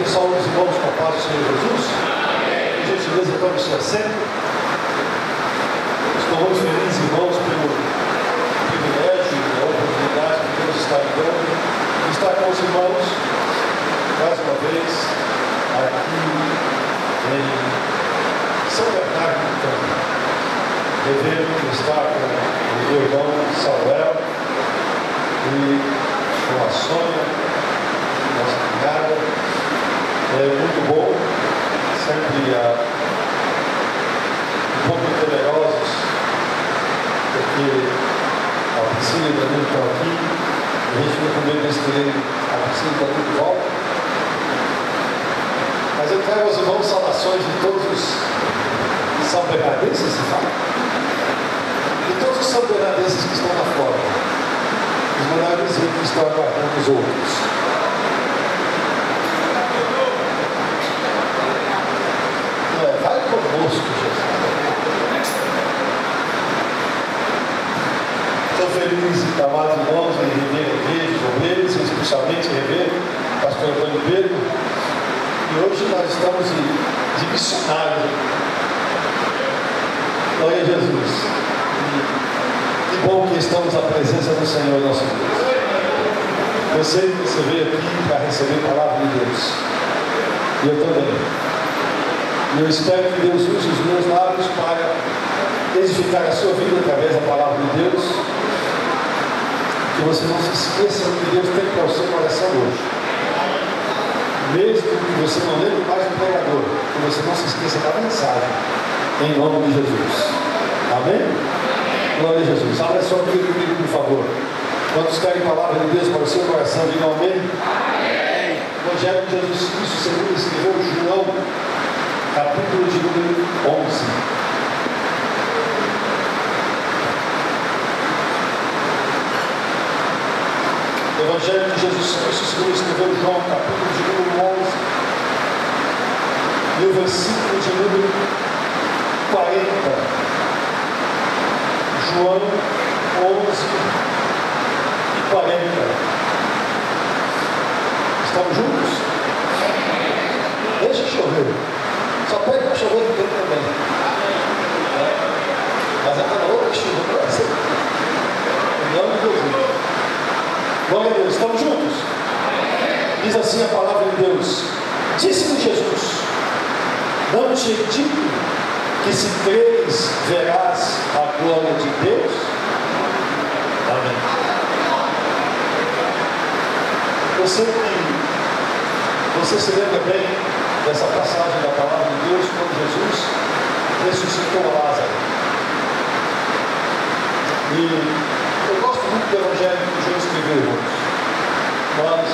saúde dos irmãos com a paz do Senhor Jesus? Por gentileza, tome o seu assento. Estou muito feliz, irmãos, pelo privilégio e a oportunidade que Deus está me dando de estar com os irmãos, mais uma vez, aqui em São Bernardo do Campo. Devendo estar com o meu irmão Samuel e com a Sônia, nossa cunhada. É muito bom, sempre um pouco temerosos, porque a Priscila e o Danilo estão aqui, a gente fica com medo desse treino, a Priscila está tudo de volta. Mas eu trago aos irmãos saudações de todos os são bernardenses, se fala? De todos os são bernardenses que estão lá fora, os menores que estão aguardando os outros. Vai conosco, Jesus. Estou feliz, amados irmãos, em rever a igreja, os obreiros, especialmente rever o pastor Antônio Pedro. E hoje nós estamos de missionário. Glória a Jesus. Que bom que estamos à presença do Senhor nosso Deus. Eu sei que você veio aqui para receber a palavra de Deus. E eu também. E eu espero que Deus use os meus lábios para edificar a sua vida através da palavra de Deus. Que você não se esqueça do que Deus tem para o seu coração hoje. Mesmo que você não lembre mais do pregador, que você não se esqueça da mensagem. Em nome de Jesus. Amém? Glória a Jesus. Abra sua Bíblia comigo, por favor. Quantos querem a palavra de Deus para o seu coração, digam amém. Amém. Evangelho de Jesus Cristo, segundo escreveu João, capítulo de número 11. Evangelho de Jesus Cristo, segundo escreveu João, capítulo de número 11. E o versículo de número 40. João 11 e 40. Estamos juntos? Deixa chover. Só pede para chover do tempo também. Mas é para outra chuva para você. Em nome de Jesus. Glória a Deus. Estamos juntos? Diz assim a palavra de Deus. Disse-lhe Jesus: não te digo que se creres verás a glória de Deus? Amém. Eu sei que você se lembra bem dessa passagem da palavra de Deus quando Jesus ressuscitou Lázaro. E eu gosto muito do Evangelho que João escreveu, irmãos. Mas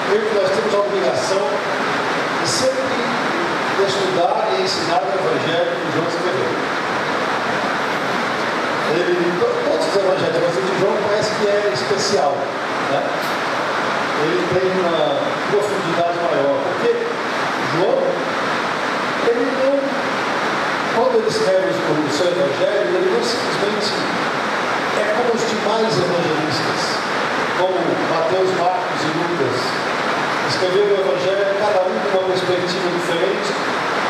creio que nós temos a obrigação de sempre estudar e ensinar o Evangelho que João escreveu. Todos os evangelhos, mas o de João parece que é especial, né? Ele tem uma profundidade maior, porque João, ele não, quando ele escreve o seu Evangelho, ele não simplesmente é como os demais evangelistas, como Mateus, Marcos e Lucas. Escreveu o Evangelho, cada um com uma perspectiva diferente,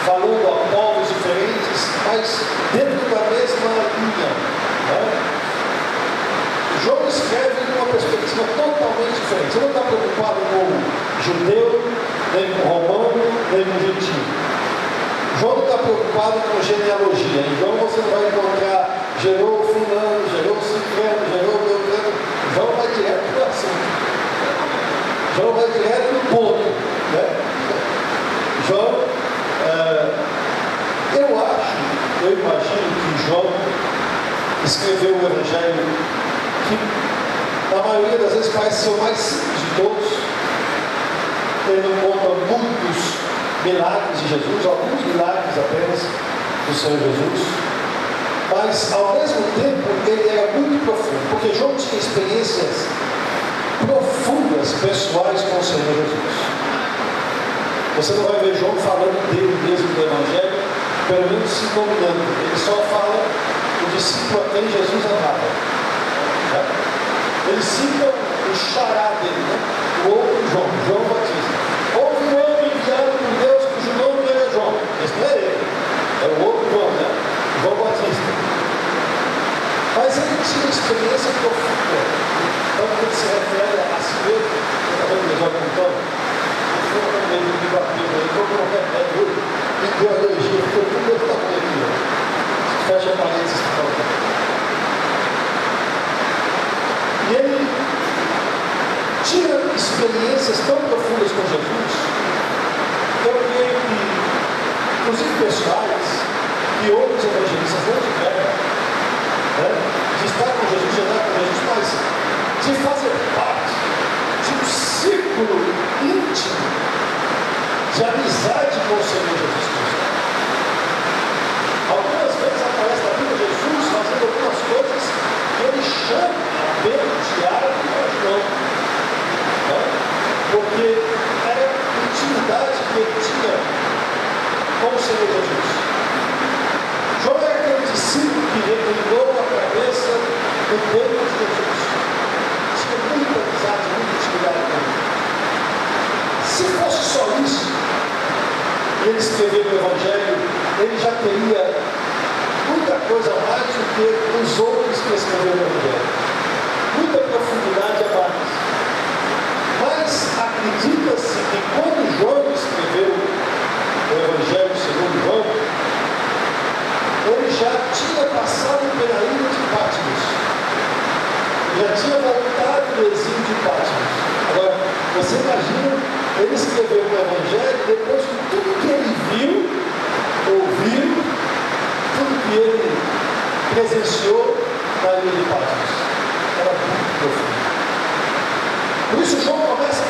falando a povos diferentes, mas dentro da mesma linha. Né? João escreve de uma perspectiva totalmente diferente. Ele não está preocupado com o judeu, nem com o romano, nem com o gentil. João não está preocupado com genealogia. Então você não vai encontrar gerou fulano, gerou ciclano, gerou beltrano. João vai direto para o assunto. João vai direto no ponto. Né? João, eu imagino que João escreveu o Evangelho que, na maioria das vezes, parece ser o mais simples de todos. Ele não conta muitos milagres de Jesus, alguns milagres apenas do Senhor Jesus. Mas, ao mesmo tempo, ele era muito profundo, porque João tinha experiências profundas, pessoais com o Senhor Jesus. Você não vai ver João falando dele mesmo do Evangelho, pelo menos se nominando. Ele só fala do discípulo a quem Jesus amava. Né? Ele cita o xará dele, né? o outro João, João Batista. Houve um homem enviado por Deus cujo nome era João. Esse não é ele, é o outro João, né? João Batista. Mas ele tinha experiência profunda. Então, quando se refere a si mesmo, eu estava vendo o João contando, ele foi um meio de bater, ele foi um remédio, me deu alergia, ficou tudo desse tamanho aqui, ó. Fecha parênteses que falta. E ele tinha experiências tão profundas com Jesus, que eu creio que, inclusive pessoais, que outros evangelistas não tiveram, né? De estar com Jesus, de andar com Jesus, mas de fazer parte de um círculo íntimo de amizade com o Senhor Jesus Cristo. Algumas vezes aparece na Bíblia Jesus fazendo algumas coisas que ele chama Pedro, Tiago e João, né? Porque era a intimidade que ele tinha com o Senhor Jesus. João era aquele discípulo que reclinou a cabeça no peito de Jesus. Tinha muita amizade, muita intimidade com ele. Se fosse só isso, ele escreveu o Evangelho, ele já teria muita coisa a mais do que os outros que escreveram o Evangelho. Muita profundidade a mais. Mas acredita-se que quando João escreveu o Evangelho segundo João, ele já tinha passado pela ilha de Patmos. Já tinha voltado do exílio de Patmos. Agora, você imagina, ele escreveu o Evangelho depois de tudo que ele viu, ouviu, tudo que ele presenciou na ilha de Patmos. Era muito profundo. Por isso João começa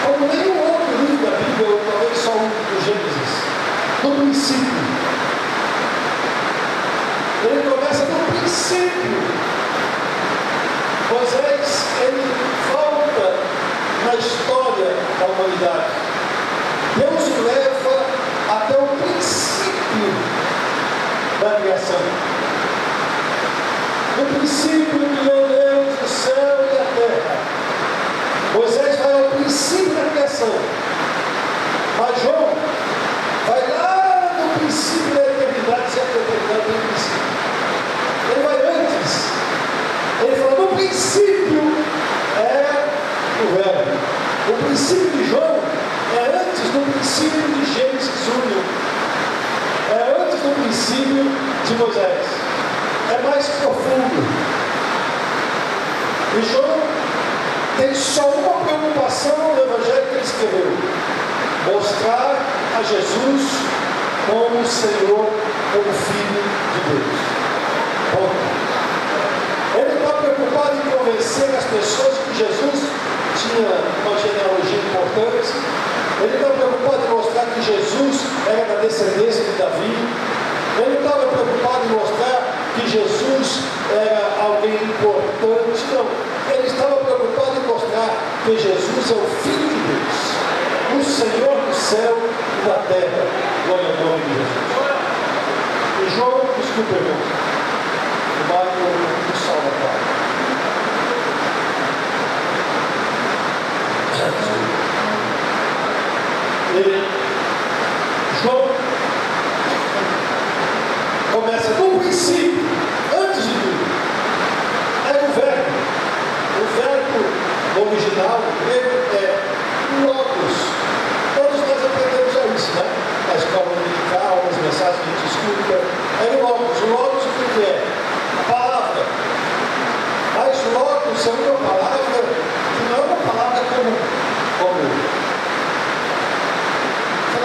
como nenhum outro livro da Bíblia, ou talvez só um do Gênesis, no princípio. Ele começa no princípio. Moisés, ele volta na história da humanidade. Deus o leva até o princípio da criação. No princípio criou Deus o céu e a terra. Moisés vai ao princípio da criação. Mas João vai lá no princípio da eternidade, se a eternidade tem princípio. Ele vai antes. Ele fala, no princípio é o Verbo. O princípio de João é antes do princípio de Gênesis 1. É antes do princípio de Moisés. É mais profundo. E João tem só uma preocupação no Evangelho que ele escreveu: mostrar a Jesus como Senhor, como Filho de Deus. Bom, ele está preocupado em convencer as pessoas que Jesus tinha uma genealogia importante. Ele está preocupado em mostrar que Jesus era da descendência de Davi. Ele não estava preocupado em mostrar que Jesus era alguém importante. Não. Ele estava preocupado em mostrar que Jesus é o Filho de Deus, o Senhor do céu e da terra. Glória ao nome de Jesus. E João, desculpa, irmão. O Mário do Sol da Terra. João começa no princípio, antes de tudo, era o verbo. O verbo no original, o grego, é logos. Todos nós aprendemos já isso, né? Na escola dominical, nas mensagens que a gente escuta. É o logos. O logos o que é? A palavra. Mas logos é uma palavra que não é uma palavra comum.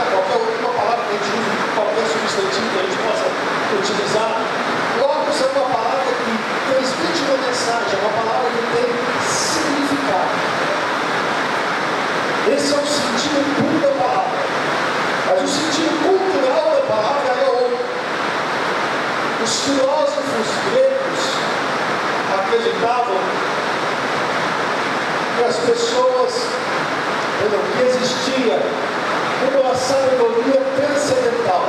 Qualquer palavra que a gente usa, qualquer substantivo que a gente possa utilizar. Logos é uma palavra que transmite uma mensagem, é uma palavra que tem significado. Esse é o sentido puro da palavra. Mas o sentido cultural da palavra é outro. Os filósofos gregos acreditavam que as pessoas, que existia uma sabedoria transcendental.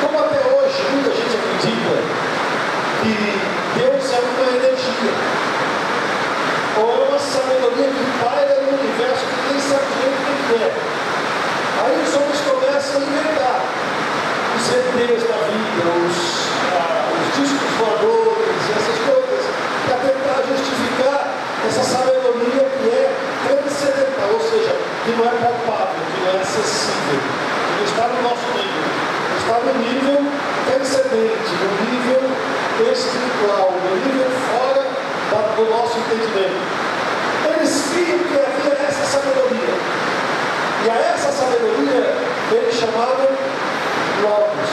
Como até hoje muita gente acredita que Deus é uma energia. sabedoria que paira no universo, que nem sabe direito o que é. Aí os homens começam a inventar os ETs da vida, os discos voadores, essas coisas, para tentar justificar essa sabedoria que é transcendental, ou seja, que não é palpável, que não é acessível, que não está no nosso nível, está no nível transcendente, no nível espiritual, no nível fora do nosso entendimento. Eles criam que havia essa sabedoria, e a essa sabedoria eles chamavam Logos.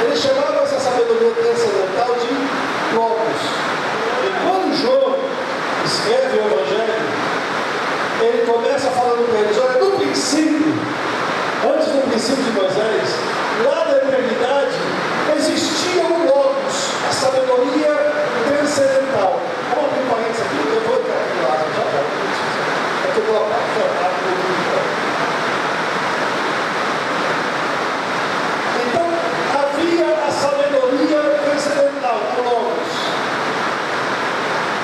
Eles chamavam essa sabedoria transcendental de Logos. E quando João escreve o Evangelho, ele começa falando para eles: olha, no princípio, antes do princípio de Moisés, lá da eternidade, existia o Logos, a sabedoria transcendental. Vamos abrir um parênteses aqui, eu vou entrar aqui lá, já. É que eu vou Então, havia a sabedoria transcendental, o Logos.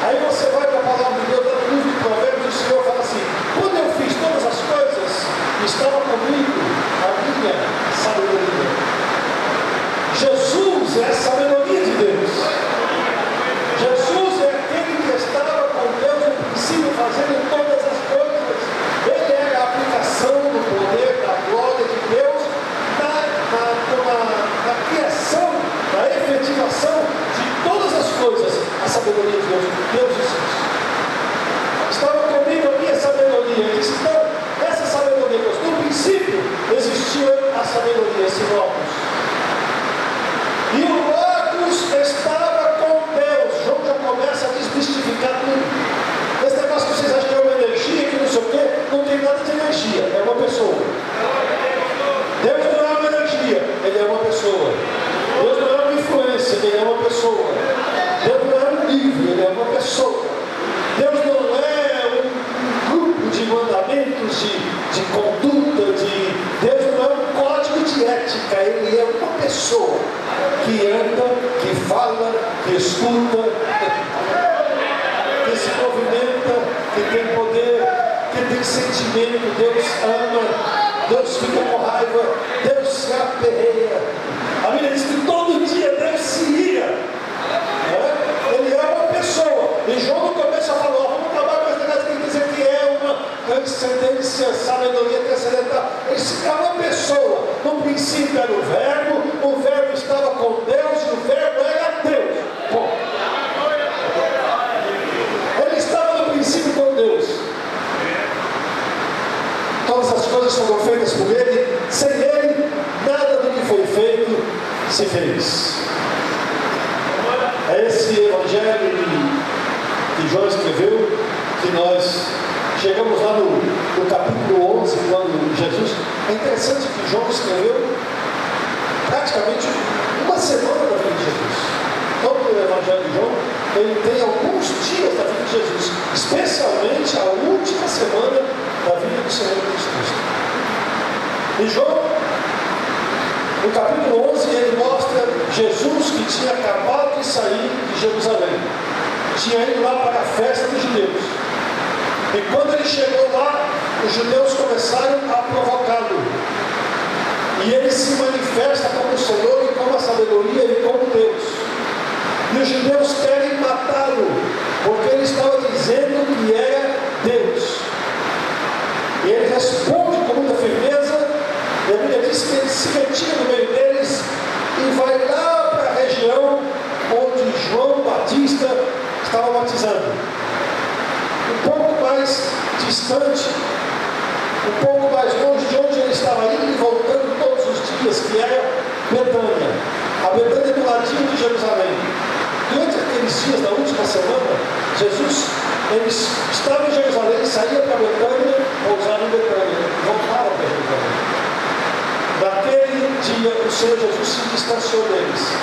Aí você vai para a palavra de Deus, no livro de Provérbios, o Senhor fala assim: quando eu fiz todas as coisas, estava comigo a minha sabedoria. Jesus é a sabedoria de Deus. Jesus é aquele que estava com Deus no princípio, fazendo todas as coisas. Ele é a aplicação do poder, da glória de Deus na criação, na efetivação de todas as coisas. A sabedoria de Deus, Deus Jesus. Estava comigo a minha sabedoria. Ele disse: então, essa sabedoria, Deus, no princípio existia a sabedoria, esse Logos. E o Logos estava com Deus. João já começa a desmistificar tudo. Esse negócio que vocês acham que é uma energia, que não sei o quê, não tem nada de energia, é uma pessoa. Deus não é uma energia, Ele é uma pessoa. Deus não é uma influência, Ele é uma pessoa. Deus não é um livro, Ele é uma pessoa. Deus não é um grupo de mandamentos, de conduta, Deus não é um código de ética, Ele é uma pessoa que anda, que fala, que escuta, que se movimenta, que tem poder, que tem sentimento. Deus ama, Deus fica com raiva, Deus se aperreia. A Bíblia diz que todo dia Deus se ira. Ele é uma pessoa. E João no começo falou: vamos acabar com esse negócio que dizer que é uma transcendência, sabedoria transcendental. Ele é uma pessoa. No princípio era o verbo estava com Deus e o verbo era Deus. Bom, ele estava no princípio com Deus. Todas as coisas foram feitas por Ele. Sem Ele, nada do que foi feito se fez. É esse Evangelho que João escreveu, que nós chegamos lá no capítulo 11, quando Jesus... É interessante que João escreveu praticamente uma semana da vida de Jesus. Todo o Evangelho de João, ele tem alguns dias da vida de Jesus, especialmente a última semana da vida do Senhor Jesus Cristo. E João, no capítulo 11, ele mostra Jesus que tinha acabado de sair de Jerusalém. Tinha ido lá para a festa dos judeus. E quando ele chegou lá, os judeus começaram a provocá-lo. E ele se manifesta como o Senhor e como a sabedoria e como Deus. E os judeus querem matá-lo, porque ele estava dizendo que era Deus. E ele responde com muita firmeza. E a Bíblia diz que ele se retira no meio deles e vai lá para a região onde João Batista estava batizando. Um pouco mais distante, um pouco mais longe de onde ele estava indo e voltando todos os dias, que era Betânia. A Betânia do ladinho de Jerusalém. Durante aqueles dias da última semana, Jesus, ele estava em Jerusalém, saía para Betânia, pousava em Betânia, voltava para Jerusalém. Naquele dia, o Senhor Jesus se distanciou deles,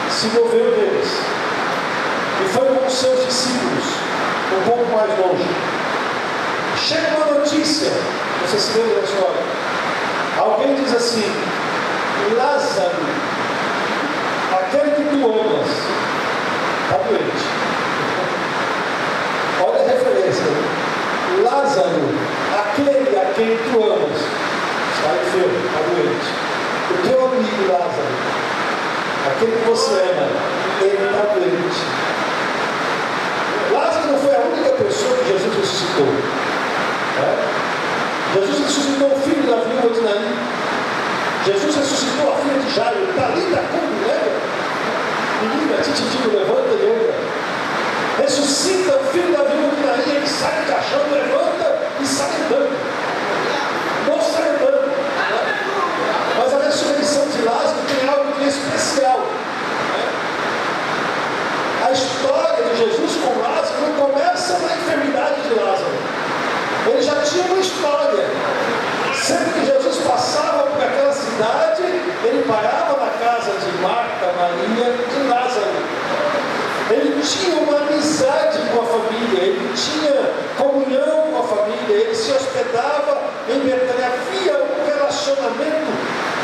se moveu deles, e foi com os seus discípulos, um pouco mais longe. Chega uma notícia, você se lembra da história? Alguém diz assim: Lázaro, aquele que tu amas, está doente. aquele que você ama, ele está doente. Lázaro não foi a única pessoa que Jesus ressuscitou. Jesus ressuscitou o filho da viúva de Naim. Jesus ressuscitou a filha de Jairo. Talita cum, lembra? Menina, tititico, levanta e anda. Ressuscita o filho da viúva de Naim. Ele sai do caixão, levanta e sai andando. Não sai andando. Mas a ressurreição de Lázaro tem algo de especial. A história de Jesus com Lázaro não começa na enfermidade de Lázaro. Ele já tinha uma história. Sempre que Jesus passava por aquela cidade, ele parava na casa de Marta, Maria e de Lázaro. Ele tinha uma amizade com a família, ele tinha comunhão com a família, ele se hospedava em Betânia. Havia um relacionamento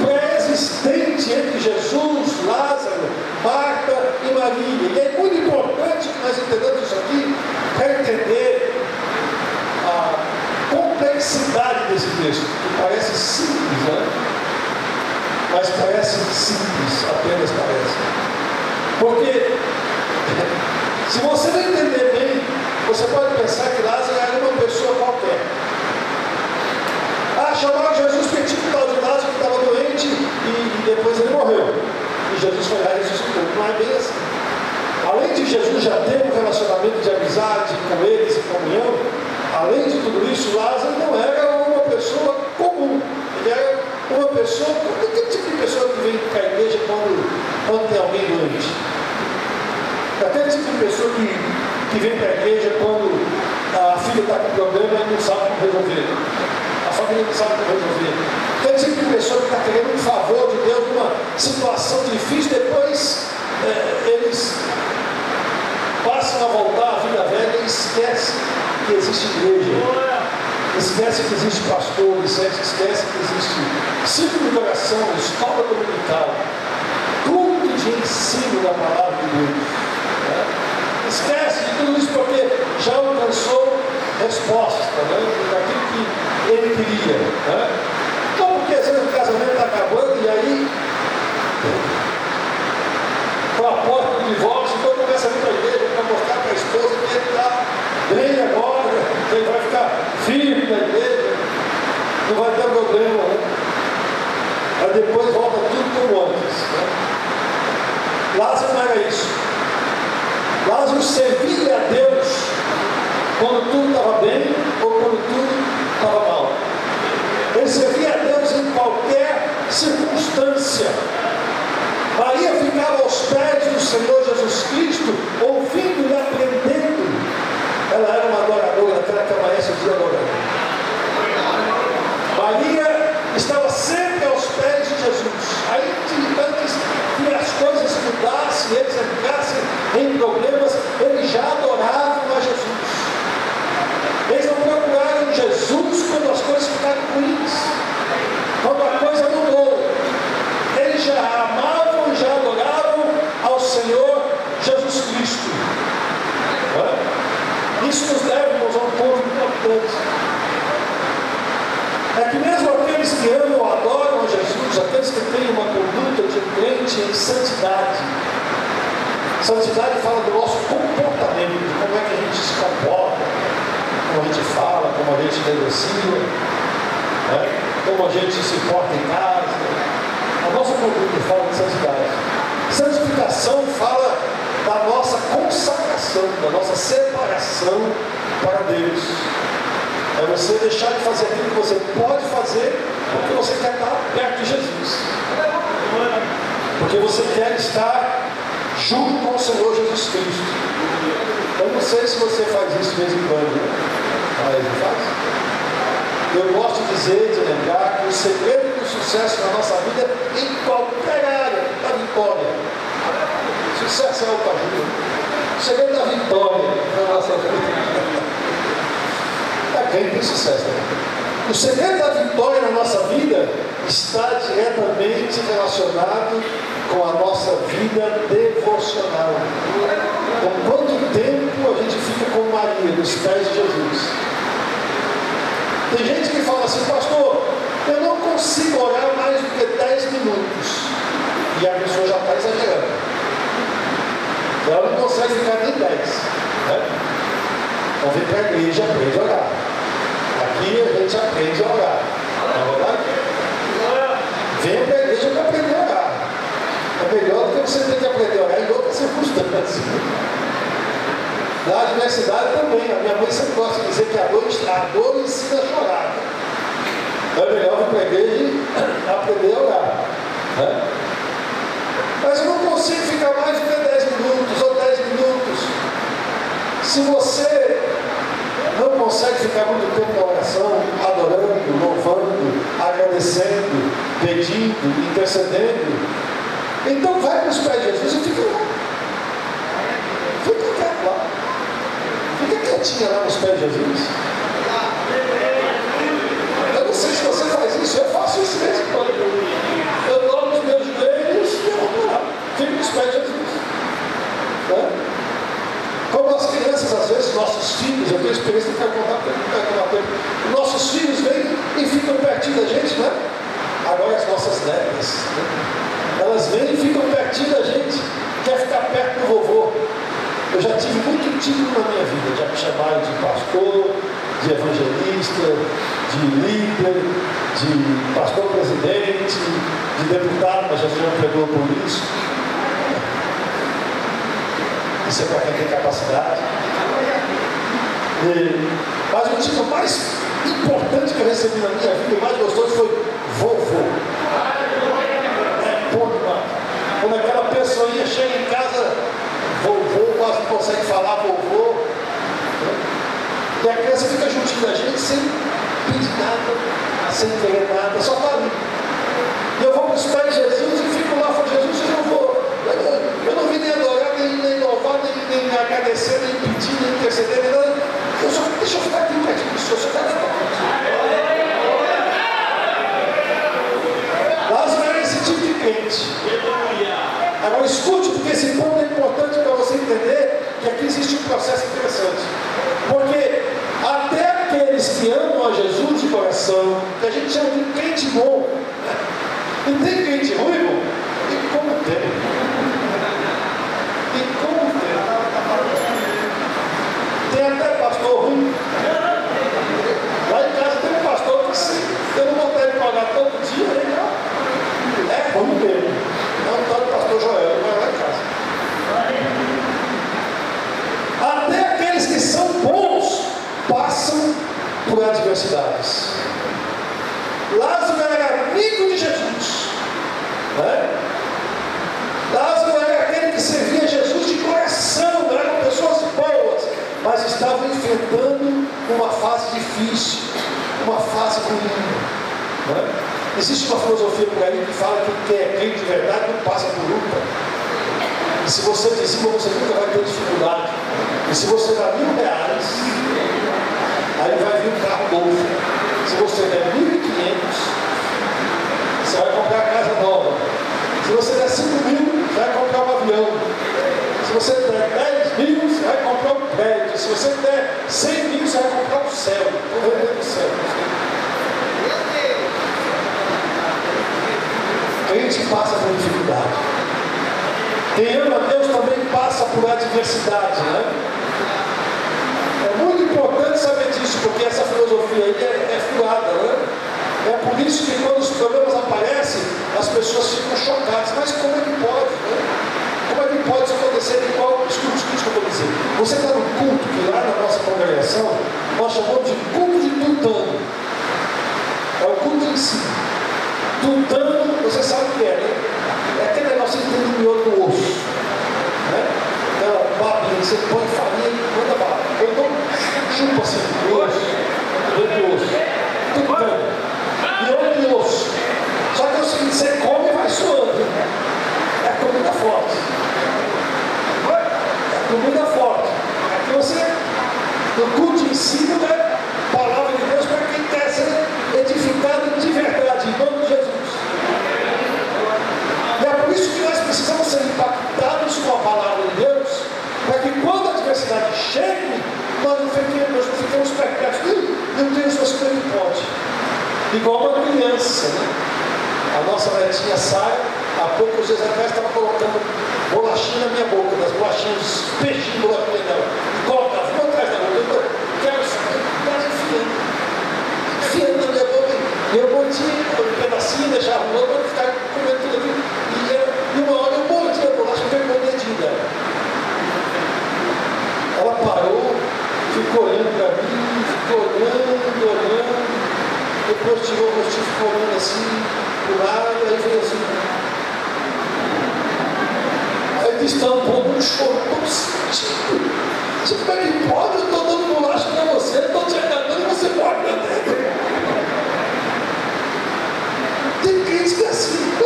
pré-existente entre Jesus, Lázaro, Marta e Maria. E é muito importante que nós entendamos isso aqui para entender a complexidade desse texto, que parece simples, né? Mas parece simples, apenas parece. Porque se você não entender bem, você pode pensar que Lázaro era uma pessoa qualquer. Chamaram Jesus porque tinha um tal de Lázaro que estava doente e depois ele morreu. E Jesus foi lá e ressuscitou. Não é bem assim. Além de Jesus já ter um relacionamento de amizade com eles, em comunhão, além de tudo isso, Lázaro não era uma pessoa comum. Ele era uma pessoa, que tipo de pessoa que vem para a igreja quando tem alguém doente? Aquele tipo de pessoa que vem para a igreja quando a filha está com problema e não sabe como resolver. A família não sabe como resolver. Aquele tipo de pessoa que está querendo um favor de Deus numa situação difícil, depois eles passam a voltar à vida velha e esquecem que existe igreja. Esquece que existe pastor, esquece que existe círculo de oração, escola dominical, culto de ensino da palavra de Deus. Esquece de tudo isso porque já alcançou resposta, daquilo que ele queria. Então, porque às vezes o casamento está acabando e aí, com a porta do divórcio, então começa a vir para a igreja para mostrar para a esposa que ele está bem agora, que ele vai ficar firme na igreja, não vai ter problema. Aí depois volta tudo como antes. Lázaro não era isso. Lázaro servia a Deus quando tudo estava bem ou quando tudo estava mal. Ele servia a Deus em qualquer circunstância. Maria ficava aos pés do Senhor Jesus Cristo, ouvindo e aprendendo. Ela era uma adoradora, aquela que amanhece o dia adorando. Maria estava sempre aos pés de Jesus. Aí, antes que as coisas mudassem, eles entrassem em problemas, eles já adoravam a Jesus. Eles não procuraram Jesus quando as coisas ficaram ruins, quando a coisa mudou. Eles já amavam e já adoravam ao Senhor Jesus Cristo. Isso nos leva, irmãos, a um ponto importante. É que mesmo aqueles que amam ou adoram a Jesus, aqueles que têm uma conduta de crente em santidade, santidade fala do nosso comportamento, de como é que a gente se comporta, como a gente fala, como a gente negocia, como a gente se porta em casa. A nossa conduta fala de santidade. Santificação fala da nossa consagração, da nossa separação para Deus. É você deixar de fazer aquilo que você pode fazer porque você quer estar perto de Jesus. Porque você quer estar junto com o Senhor Jesus Cristo. Eu não sei se você faz isso de vez em quando, mas não faz? Eu gosto de dizer, de lembrar que o segredo do sucesso na nossa vida, em qualquer área, é a vitória. Sucesso é autoajuda. O segredo da vitória na nossa vida. Quem tem sucesso, O segredo da vitória na nossa vida está diretamente relacionado com a nossa vida devocional. Com quanto tempo a gente fica com Maria nos pés de Jesus? Tem gente que fala assim, pastor, eu não consigo orar mais do que 10 minutos. E a pessoa já está exagerando. consegue ficar nem 10. Né? Então vem para a igreja e aprende a orar. Aqui a gente aprende a orar. Não é verdade? Vem para a igreja para aprender a orar. É melhor do que você ter que aprender a orar em outras circunstâncias. Na universidade também, a minha mãe sempre gosta de dizer que a dor ensina a chorar. Então é melhor vir para a igreja e aprender a orar. Né? Mas eu não consigo ficar mais do que 10 minutos ou 10 minutos. Se você não consegue ficar muito tempo na oração, adorando, louvando, agradecendo, pedindo, intercedendo, então vai para os pés de Jesus e fica lá. Fica quieto lá. Fica quietinha lá nos pés de Jesus. Eu não sei se você faz isso, eu faço isso mesmo. Eu dobro os meus joelhos e eu vou lá. Fico nos pés de Jesus. Né? Como as crianças, às vezes, nossos filhos, eu tenho experiência de contar tempo. Nossos filhos vêm e ficam pertinho da gente, né? Agora as nossas netas, né? Elas vêm e ficam pertinho da gente, quer ficar perto do vovô. Eu já tive muito título na minha vida, já me chamaram de pastor, de evangelista, de líder, de pastor presidente, de deputado, mas já me pegou por isso. Isso é para quem tem capacidade. Mas o título mais importante que eu recebi na minha vida, o mais gostoso, foi vovô. É bom demais. Quando aquela pessoinha chega em casa, vovô, quase não consegue falar vovô. E a criança fica juntinho da gente sem pedir nada, sem querer nada, só está ali. E eu vou para os pés de Jesus e fico lá, falo, Jesus, eu não vou. Eu não vim nem adorar, nem louvar, nem agradecer, nem pedir, nem interceder, nem nada. Deixa eu ficar aqui pertinho do Senhor, eu quero ficar pertinho. Lázaro era esse tipo de crente. Agora escute, porque esse ponto é importante para você entender que aqui existe um processo interessante. Porque até aqueles que amam a Jesus de coração, que a gente chama de crente bom, e tem crente ruim, irmão? E como tem? E como tem? Tem até pastor ruim. Lá em casa tem um pastor que se eu não botar ele para pagar todo dia, ele não. É ruim mesmo. É um tal do pastor Joel, vai lá em casa. Até aqueles que são bons passam por adversidades. Lázaro era amigo de Jesus. Né? Lázaro era aquele que servia Jesus de coração, eram pessoas boas, mas estavam enfrentando uma fase difícil, uma fase ruim. Né? Existe uma filosofia por aí que fala que quem é crente de verdade não passa por luta. E se você dizima, você nunca vai ter dificuldade. E se você dá R$1.000, aí vai vir um carro novo. Se você der 1.500, você vai comprar a casa nova. Se você der 5.000, você vai comprar um avião. Se você der 10.000, você vai comprar um prédio. Se você der 100.000, você vai comprar um céu. Vou vender no céu. Crente passa por dificuldade. Quem ama a Deus também passa por adversidade, né? É muito importante saber disso, porque essa filosofia aí é furada, né? É por isso que quando os problemas aparecem, as pessoas ficam chocadas. Mas como é que pode, né? Como é que pode isso acontecer? Escute o que eu vou dizer. Você está no culto, que lá na nossa congregação, nós chamamos de culto de tutano. É o culto em si. Tutano, você sabe o que é, né? É aquele negócio que tem no miolo do osso. Né? Aquela babinha que você põe farinha e manda bala. Ou então chupa assim, o osso. Dentro do osso. Tutano. Miolo de osso. Só que é o seguinte, você come e vai suando. É comida forte. É comida forte. Aqui você, no culto em si, não é palavra de Deus para quem quer ser edificado de verdade, em nome de Jesus. E é por isso que nós precisamos ser impactados com a palavra de Deus, para que quando a adversidade chegue, nós não fiquemos perplexos. Meu Deus, mas como é que pode? Igual uma criança, né? A nossa netinha sai, há poucos dias atrás estava colocando bolachinha na minha boca, das bolachinhas uns peixinhos lá dela, e colocava uma atrás da outra. Eu quero saber, mas enfiando na minha boca, eu mordia um pedacinho, deixava o outro, para ficar comendo tudo aquilo. E uma hora eu mordia a bolacha, pegou o dedinho dela. Ela parou, ficou olhando para mim, ficou olhando. Depois tirou o rostinho, ficou olhando assim, pro lado, aí veio assim. Aí estampou um choro tão sentido. Você como é que pode? Eu estou dando bolacha para você, eu estou te agradando e você pode me atender. Tem crentes que é assim,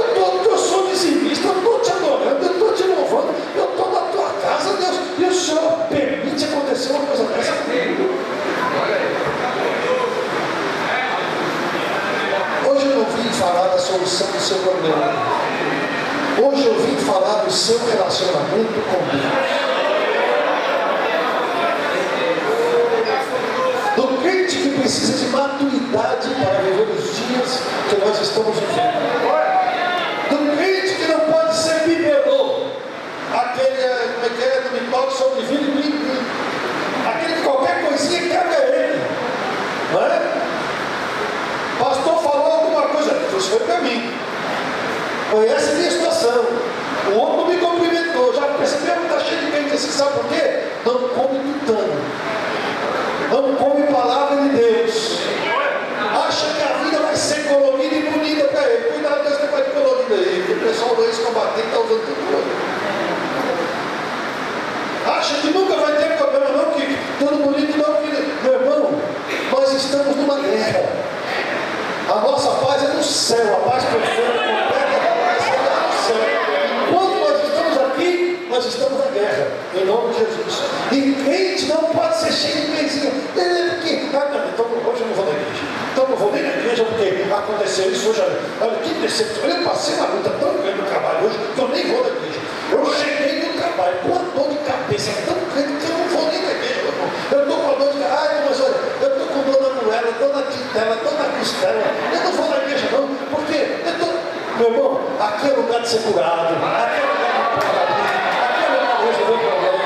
eu sou dizimista, eu estou te adorando, eu estou te louvando, eu estou na tua casa, Deus, e o Senhor permite acontecer uma coisa dessa comigo. Hoje eu não vim falar da solução do seu problema. Hoje eu vim falar do seu relacionamento com Deus. Do crente que precisa de maturidade para viver os dias que nós estamos vivendo. Do crente que não pode ser bibelô. Aquele, como é que é, não me toque sobre vinho, aquele que qualquer coisinha quebra ele. Não é? Pastor falou alguma coisa, isso foi para mim. Conhece a minha situação. O outro não me cumprimentou. Já percebeu que está cheio de crente assim, sabe por quê? Não come tutano. Não come palavra de Deus. Acha que a vida vai ser colorida e bonita para ele. Cuidado com esse negócio de colorida aí. O pessoal do ex-combatente está usando tudo colorido. Acha que nunca vai ter problema, não, que tudo bonito não, que... Meu irmão, nós estamos numa guerra. A nossa paz é no céu, a paz perfeita, completa, vai ser lá no céu. Enquanto nós estamos aqui, nós estamos na guerra, em nome de Jesus. E crente não pode ser cheio de benzinho. Então hoje eu não vou na igreja. Então eu não vou nem na igreja porque aconteceu isso hoje. Olha que decepção. Eu passei uma luta tão grande no trabalho hoje que eu nem vou na igreja. Eu cheguei no trabalho com uma dor de cabeça tão grande que eu não vou nem na igreja. Eu estou com a dor de cabeça. Ai, mas olha, eu estou com dor na moela, dor na titela, dor na costela. Eu não vou na igreja não, porque eu estou... Meu irmão, aqui é lugar de ser curado. Aqui é lugar de parar. Aqui é lugar de resolver problema.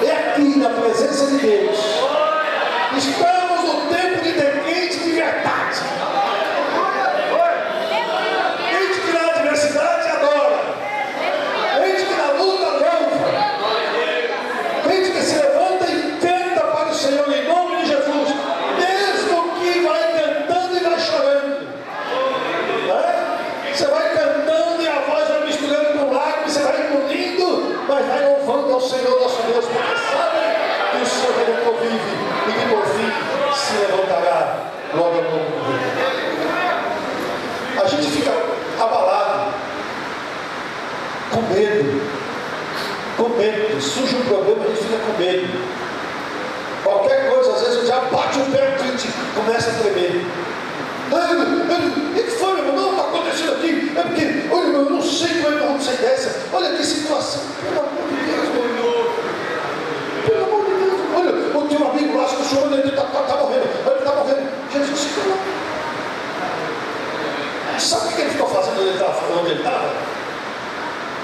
É aqui na presença de Deus. Estamos no tempo de ter crente de verdade. Crente que na adversidade adora. Crente que na luta louva. Crente que se levanta e canta para o Senhor em nome de Jesus. Mesmo que vai cantando e vai chorando. Você vai cantando e a voz vai misturando com lágrimas, você vai engolindo, mas vai louvando ao Senhor nosso Deus, porque sabe que o Senhor ele convive e que por fim se levantará logo no mundo. A gente fica abalado, com medo, surge um problema, a gente fica com medo. Qualquer coisa, às vezes o diabo bate o pé, a gente começa a tremer. O que foi, meu irmão? Não, está acontecendo aqui. É porque, olha, eu não sei como é que vamos sair dessa. Olha que situação. Pelo amor de Deus, meu irmão. Pelo amor de Deus. Olha, eu tinha um amigo lá, que o senhor ele está morrendo. Ele está morrendo. Jesus ficou lá. Sabe o que ele ficou fazendo onde ele estava?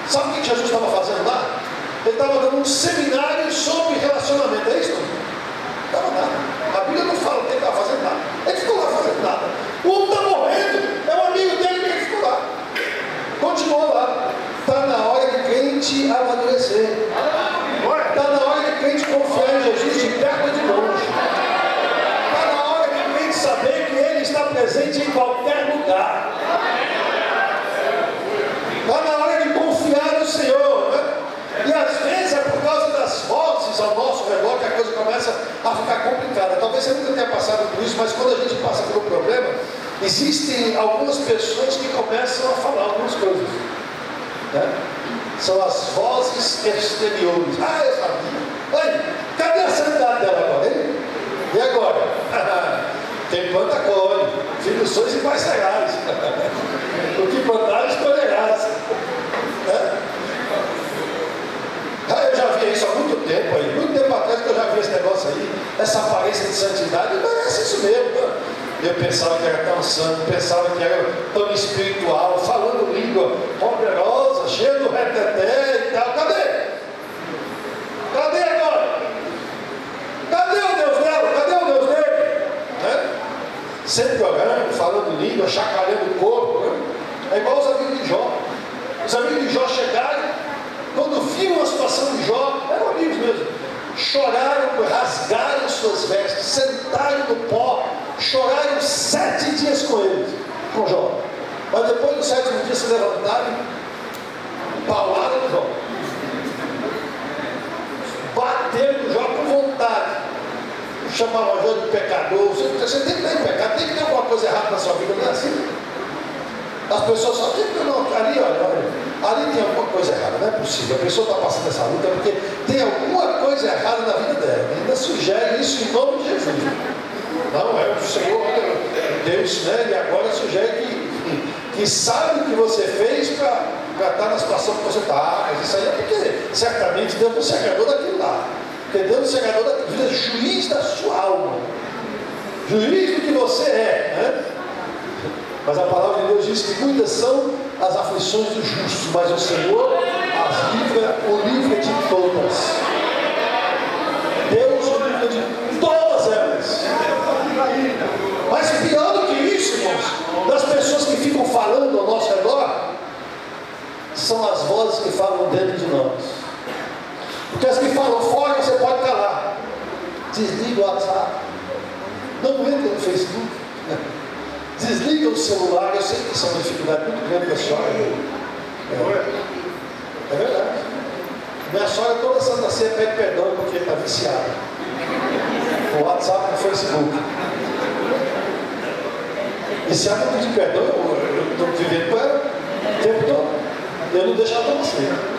Sabe o que Jesus estava fazendo lá? Ele estava dando um seminário sobre relacionamento. É isso? Não estava nada. A Bíblia não fala que ele estava fazendo nada. Ele ficou lá fazendo nada. O homem está morrendo. É um amigo dele que ele ficou lá. Continuou lá. Está na hora de crente amadurecer. Está na hora de crente confiar em Jesus de perto e de longe. Está na hora de crente saber que Ele está presente em qualquer lugar. Está na hora de confiar no Senhor. Né? E às vezes é por causa das vozes ao nosso redor que a coisa começa a ficar complicada. Talvez você nunca tenha passado por isso, mas quando a gente passa por um problema, existem algumas pessoas que começam a falar algumas coisas. Né? São as vozes exteriores. Ah, eu sabia. Aí, cadê a sanidade dela agora, hein? E agora? Quem planta colhe, filhos sois e pais serás. O que plantares colherás. Né? Eu já vi isso há muito tempo atrás que eu já vi esse negócio aí, essa aparência de santidade, parece isso mesmo. Né? Eu pensava que era tão santo, pensava que era tão espiritual, falando língua poderosa, cheia do reteté e tal. Cadê? chacoalhando o corpo, né? É igual os amigos de Jó. Os amigos de Jó chegaram, quando viram a situação de Jó, eram amigos mesmo, choraram, rasgaram suas vestes, sentaram no pó, choraram 7 dias com ele, com Jó. Mas depois do 7º dia se levantaram e paularam no Jó. Bateram no Jó com vontade. Chamavam Jó de pecador. Você tem que ter pecado, tem que ter alguma coisa errada na sua vida, não é assim? As pessoas só tem que ter, não, ali, olha, ali tem alguma coisa errada, não é possível. A pessoa está passando essa luta porque tem alguma coisa errada na vida dela. Ainda sugere isso em nome de Jesus. Não, é o Senhor, Deus, né? E agora sugere que sabe o que você fez para estar na situação que você está. Mas isso aí é porque certamente Deus não se agradou daquilo lá. Porque Deus não se agradou daquilo. Deus é juiz da sua alma. Juiz do que você é, né? Mas a palavra de Deus diz que muitas são as aflições dos justos, mas o Senhor o livra de todas. Deus o livra de todas elas. Mas pior do que isso, irmãos, das pessoas que ficam falando ao nosso redor, são as vozes que falam dentro de nós. Porque as que falam fora você pode calar. Desliga o WhatsApp, não entra no Facebook, desliga o celular. Eu sei que isso é uma dificuldade muito grande para a sogra. É verdade. Minha sogra toda santa ceia pede perdão porque está viciada no WhatsApp, no Facebook. E se ela não pedir perdão, eu estou vivendo com ela o tempo todo. Eu não deixo ela tão cedo.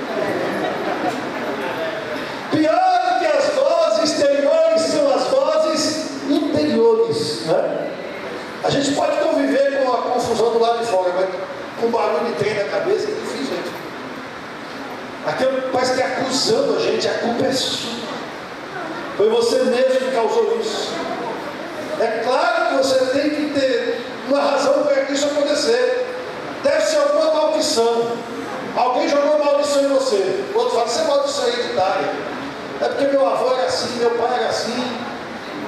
Pior do que as vozes exteriores são as vozes interiores, né? A gente pode conviver com a confusão do lado de fora, mas com barulho de trem na cabeça é difícil, gente. Aquilo parece que é acusando a gente, a culpa é sua. Foi você mesmo que causou isso. É claro que você tem que ter uma razão para isso acontecer. Deve ser alguma maldição. Alguém jogou maldição em você. O outro fala, você é maldição hereditária. É porque meu avô era assim, meu pai era assim,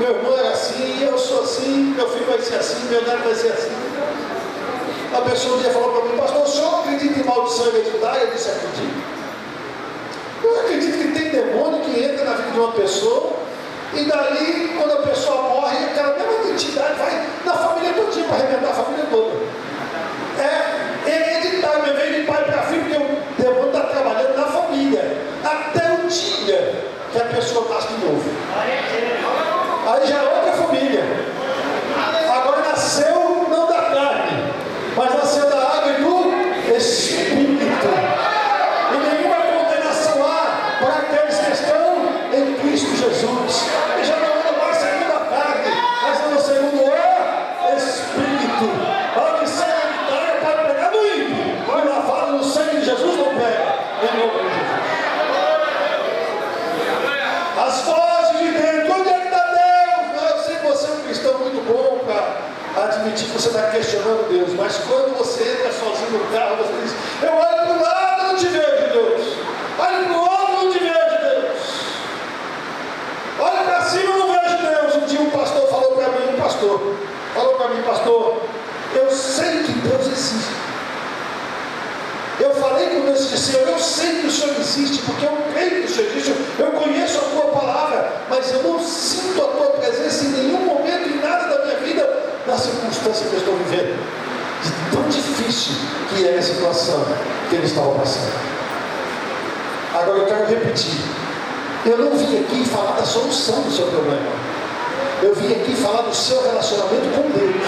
meu irmão era assim, eu sou assim, meu filho vai ser assim, meu neto vai ser assim. A pessoa um dia falou para mim, pastor, o senhor acredita em maldição hereditária? Eu disse, acredito. Eu acredito que tem demônio que entra na vida de uma pessoa e dali, quando a pessoa morre, aquela mesma entidade vai na família toda para arrebentar a família toda. É hereditário, vem de pai para filho, porque o demônio está trabalhando na família até o dia que a pessoa nasce de novo. Aí já é outra família. Agora nasceu não da carne, mas nasceu da água e do Espírito. E nenhuma condenação há para aqueles que estão em Cristo Jesus. E já não anda mais segundo a carne, mas anda segundo o Espírito. A missão hereditária pode pegar no ímpio, mas lavado no sangue de Jesus não pega. Em nome de Jesus. As vozes de dentro, onde é que está Deus? Eu sei que você é um cristão muito bom para admitir que você está questionando Deus, mas quando você entra sozinho no carro, você diz, eu olho para o lado e não te vejo, Deus. Olho para o outro e não te vejo, Deus. Olho para cima e não vejo Deus. Um dia um pastor falou para mim, pastor, eu sei que Deus existe. Eu falei com Deus e disse, Senhor, eu sei que o Senhor existe, porque eu creio que o Senhor existe, eu conheço a tua palavra, mas eu não sinto a tua presença em nenhum momento, em nada da minha vida, na circunstância que eu estou vivendo. De tão difícil que é a situação que ele estava passando. Agora eu quero repetir, eu não vim aqui falar da solução do seu problema, eu vim aqui falar do seu relacionamento com Deus,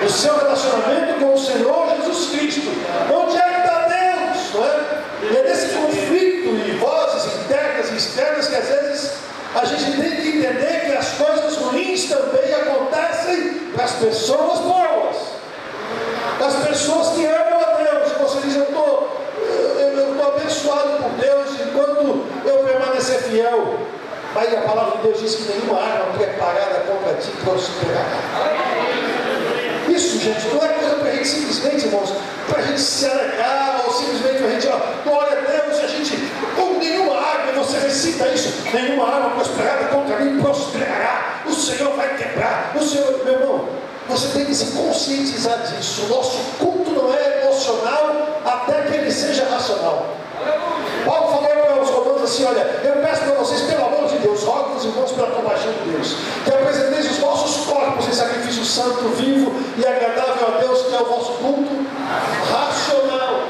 do seu relacionamento com o Senhor Jesus Cristo. Onde é que está Deus? Não é? E é nesse conflito e vozes internas e externas que às vezes a gente tem que entender que as coisas ruins também acontecem para as pessoas boas, as pessoas que amam a Deus. E você diz, eu estou abençoado por Deus enquanto eu permanecer fiel. Aí a palavra de Deus diz que nenhuma arma preparada contra ti prosperará. Isso, gente, não é coisa para a gente simplesmente, irmãos, para a gente se alegrar, ou simplesmente para a gente, glória a Deus, a gente, com nenhuma arma, você recita isso, nenhuma arma prosperada contra mim prosperará, o Senhor vai quebrar, o Senhor, meu irmão, Você tem que se conscientizar disso. O nosso culto não é emocional até que ele seja racional. Paulo falou para os romanos assim: olha, eu peço para vocês, pelo amor de Deus, rogo os irmãos pela compaixão de Deus, que apresenteis os vossos corpos em sacrifício santo, vivo e agradável a Deus, que é o vosso culto racional.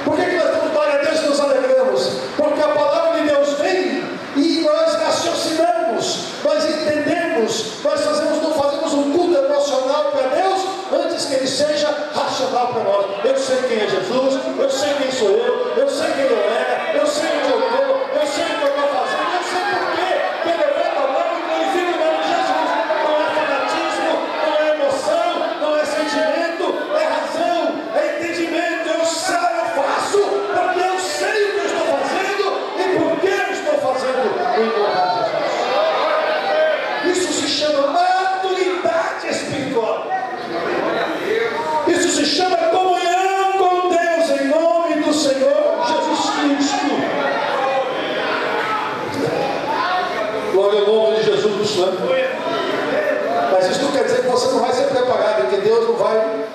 Por que nós damos glória a Deus e nos alegramos? Porque a palavra de Deus vem e nós raciocinamos, nós entendemos, nós não fazemos um culto emocional para Deus antes que ele seja racional para nós. Eu sei quem é Jesus, eu sei quem sou eu sei quem eu era, eu sei onde eu estou, eu sei o que eu estou fazendo, eu sei por quê que eu levanto a mão e glorifico o nome de Jesus. Não é fanatismo, não é emoção, não é sentimento, é razão, é entendimento. Eu sei, eu faço porque eu sei o que eu estou fazendo e por que eu estou fazendo em nome de Jesus. Isso se chama maturidade espiritual. Isso se chama comunhão com Deus em nome do Senhor Jesus Cristo. Glória ao nome de Jesus, né? Mas isso não quer dizer que você não vai ser preparado, que Deus não vai,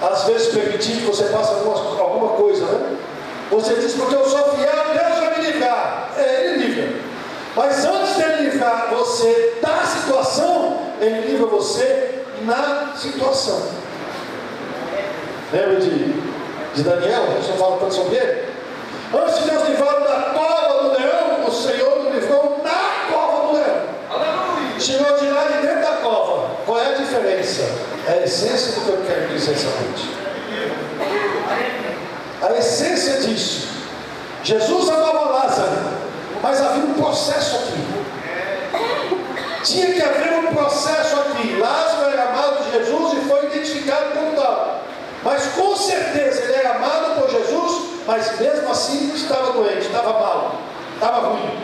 às vezes, permitir que você faça alguma coisa, né? Você diz, porque eu sou fiel, Deus vai me livrar. Ele livra. Mas antes de Ele livrar você da situação, Ele livra você na situação. Lembra de Daniel? A gente não fala tanto sobre ele. Antes de Deus livrar da cova do leão, o Senhor o livrou na cova do leão. Tirou de lá de dentro da cova. Qual é a diferença? É a essência do que eu quero dizer essa noite. A essência disso. Jesus amava Lázaro, mas havia um processo aqui. Tinha que haver um processo aqui. Lázaro era amado de Jesus e foi identificado como tal. Mas com certeza ele era amado por Jesus, mas mesmo assim estava doente, estava mal, estava ruim.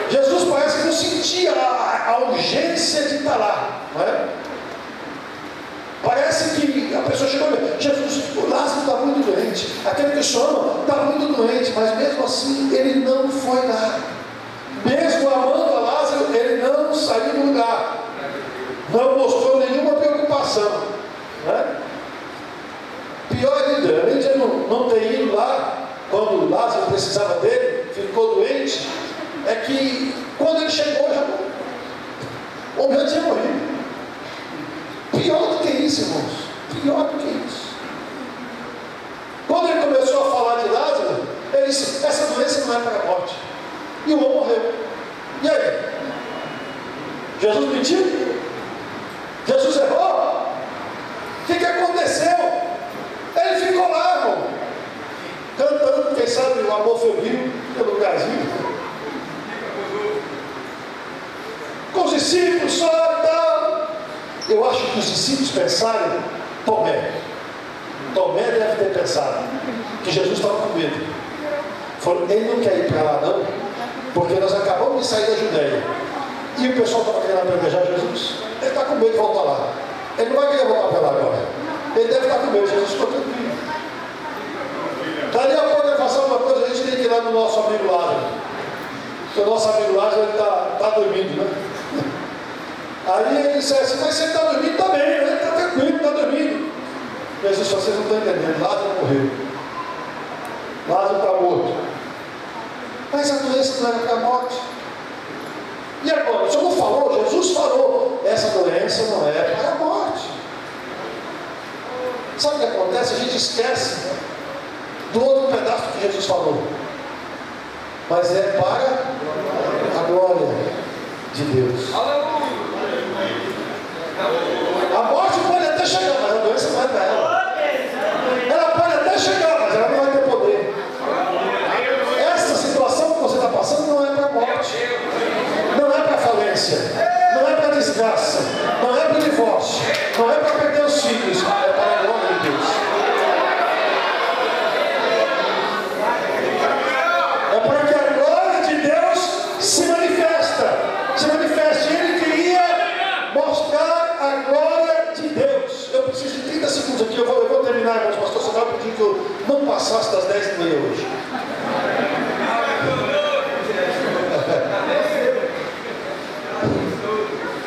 Jesus parece que não sentia a urgência de estar lá, não é? Parece que a pessoa chegou e disse: Jesus, o Lázaro está muito doente, aquele que chama está muito doente, mas mesmo assim ele não foi lá. Mesmo amando a Lázaro, ele não saiu do lugar, não mostrou nenhuma preocupação, não é? Pior ainda, além de não ter ido lá quando Lázaro precisava dele, ficou doente, é que quando ele chegou, o homem já tinha morrido. Pior do que isso, irmãos, pior do que isso. Quando ele começou a falar de Lázaro, ele disse: essa doença não é para a morte. E o homem morreu. E aí? Jesus mentiu? Jesus errou? O que aconteceu? Ele ficou lá, irmão, cantando, quem sabe o amor febril pelo lugarzinho, com os discípulos só e tal. Eu acho que os discípulos pensaram: Tomé deve ter pensado que Jesus estava com medo. Falou: ele não quer ir para lá não, porque nós acabamos de sair da Judeia e o pessoal estava querendo apedrejar Jesus. Ele está com medo de voltar lá, ele não vai querer voltar para lá agora. Ele deve estar com medo. Jesus ficou tranquilo. Dali a pouco ele fazer uma coisa, a gente tem que ir lá no nosso amigo Lázaro. Porque o nosso amigo Lázaro está dormindo, né? Aí ele disse assim: mas você está dormindo? Está bem, ele está tranquilo, está dormindo. Jesus, vocês não estão entendendo, Lázaro morreu. Lázaro está morto. Mas a doença não era para a morte. E agora? O Senhor não falou? Jesus falou: essa doença não é para a morte. Sabe o que acontece? A gente esquece do outro pedaço que Jesus falou. Mas é para a glória de Deus. A morte pode até chegar, mas a doença não é para ela. Ela pode até chegar, mas ela não vai ter poder. Essa situação que você está passando não é para a morte, não é para a falência, não é para a desgraça, não é para o divórcio, não é para perder os filhos, é para a glória de Deus. É para que a glória de Deus se manifeste. Ele queria mostrar a glória de Deus. Eu preciso de 30 segundos aqui, eu vou terminar, irmãos. Pastor Samuel pediu que eu não passasse das 10h30 hoje.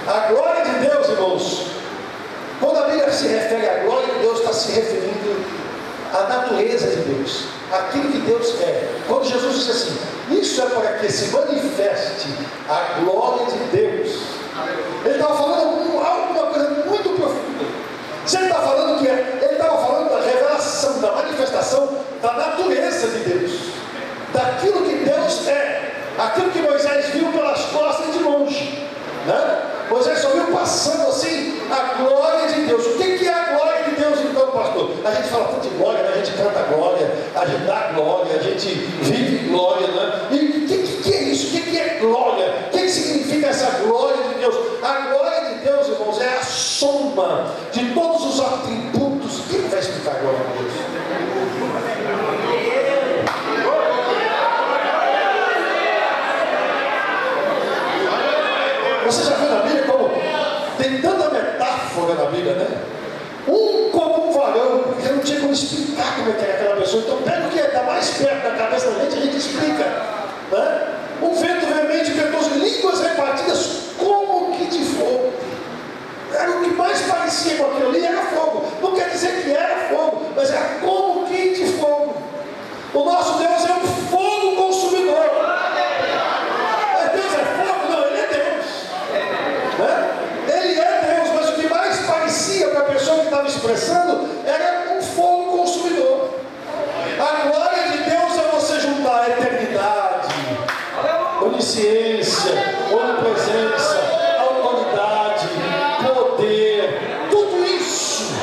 A glória de Deus, irmãos, quando a Bíblia está se referindo à natureza de Deus, aquilo que Deus é. Quando Jesus disse assim, isso é para que se manifeste a glória de Deus, ele estava falando alguma coisa muito profunda. Se ele está falando que ele estava falando da revelação, da manifestação da natureza de Deus, daquilo que Deus é, aquilo que Moisés viu pelas costas de longe, né? Moisés só viu passando assim a glória de Deus. O que é a glória de Deus então, pastor? A gente fala tanto de glória, né? A gente canta glória, a gente dá glória, a gente vive glória, né? E o que é isso? O que é glória? O que significa essa glória de Deus? A glória de Deus, irmãos, é a soma de todos os atributos. Quem vai explicar a glória de Deus? Você já viu na Bíblia como tem tanta metáfora na Bíblia, né? Como um varão, porque não tinha como explicar como é que era aquela pessoa. Então pega o que está mais perto da cabeça da gente, a gente explica, né? Um vento veemente, ventoso, línguas repartidas como que de fogo. Era o que mais parecia com aquilo ali, era fogo. Não quer dizer que era fogo, mas era como que de fogo. O nosso Deus é um fogo consumidor. Deus é fogo? Não, Ele é Deus. Ele é Deus, mas o que mais parecia para a pessoa que estava expressando era um fogo consumidor. A glória de Deus é você juntar a eternidade, onisciência, onipresença, autoridade, poder, tudo isso,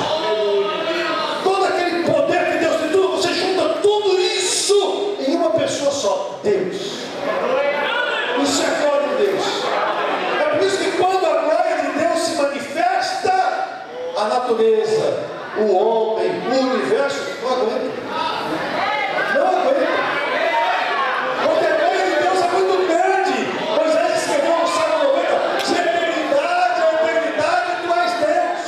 todo aquele poder que Deus tem, tudo, você junta tudo isso em uma pessoa só, Deus. Isso é a glória de Deus. É por isso que quando a glória de Deus se manifesta, a natureza, o homem, o universo não aguenta. Não aguenta. Porque a glória de Deus é muito grande. Moisés escreveu no Salmo 90, de eternidade a eternidade tu és Deus.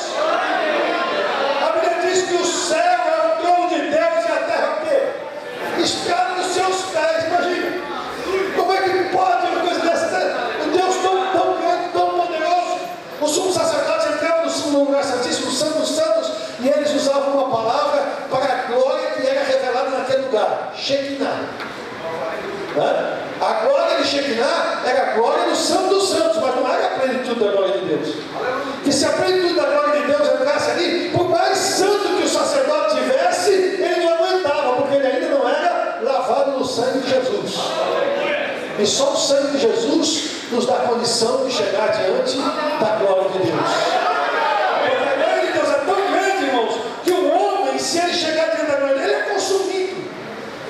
A Bíblia diz que o céu é o trono de Deus e a terra o quê? Estrada nos seus pés. Imagina. Como é que pode uma coisa dessa? Um Deus tão grande, tão poderoso. O sumo sacerdote entrava no lugar santíssimo, Santo dos Santos, e eles usavam uma palavra para a glória que era revelada naquele lugar, Shekinah. A glória de Shekinah era a glória do Santo dos Santos, mas não era a plenitude da glória de Deus. Que se a plenitude da glória de Deus entrasse ali, por mais santo que o sacerdote tivesse, ele não aguentava, porque ele ainda não era lavado no sangue de Jesus. E só o sangue de Jesus nos dá condição de chegar diante da glória de Deus. Porque a glória de Deus é tão grande, irmãos, que o homem, se ele chegar diante da glória de Deus, ele é consumido.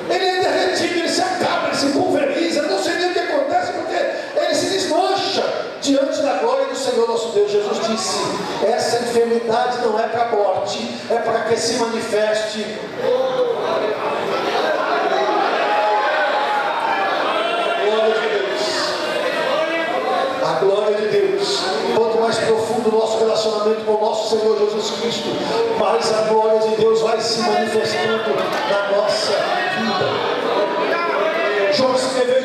Ele é derretido, ele se acaba, ele se pulveriza. Eu não sei nem o que acontece, porque ele se desmancha diante da glória do Senhor nosso Deus. Jesus disse, essa enfermidade não é para a morte, é para que se manifeste a glória de Deus. Quanto mais profundo o nosso relacionamento com o nosso Senhor Jesus Cristo, mais a glória de Deus vai se manifestando na nossa vida. João escreveu